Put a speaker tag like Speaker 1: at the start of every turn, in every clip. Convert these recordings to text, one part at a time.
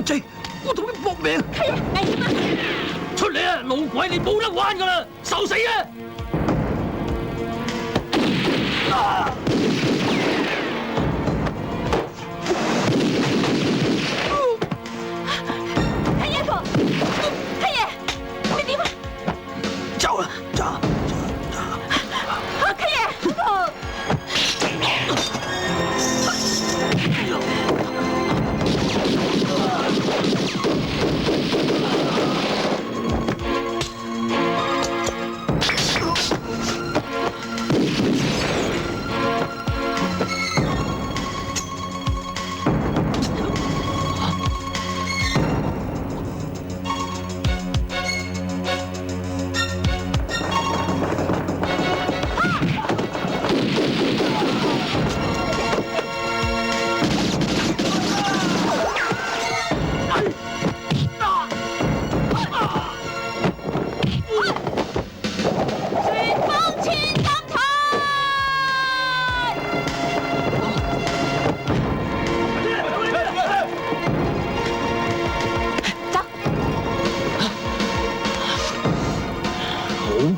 Speaker 1: 阿仔，我同你搏命！
Speaker 2: 係啊，危險啊！
Speaker 1: 出嚟啊，老鬼，你冇得玩噶啦，受死啊！
Speaker 2: 黑爺哥，黑爺，你點啊？
Speaker 1: 走啦，走！
Speaker 2: 黑爺，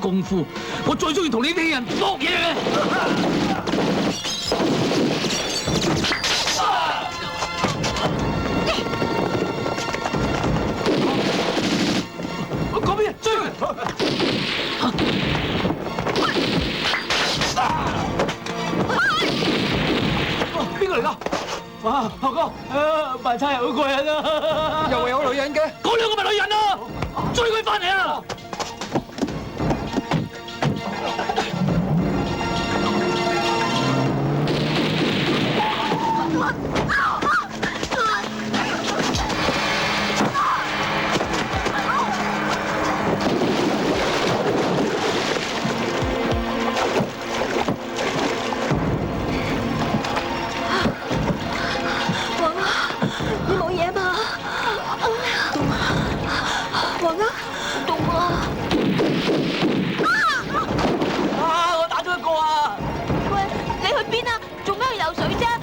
Speaker 1: 功夫，我最中意同你啲人搏嘢嘅。嗰邊追佢！邊個嚟㗎？哇，學哥，扮差人好過癮啊！
Speaker 3: 又有女人嘅，
Speaker 1: 嗰兩個咪女人啊！追佢翻嚟啊！
Speaker 2: 游水啫。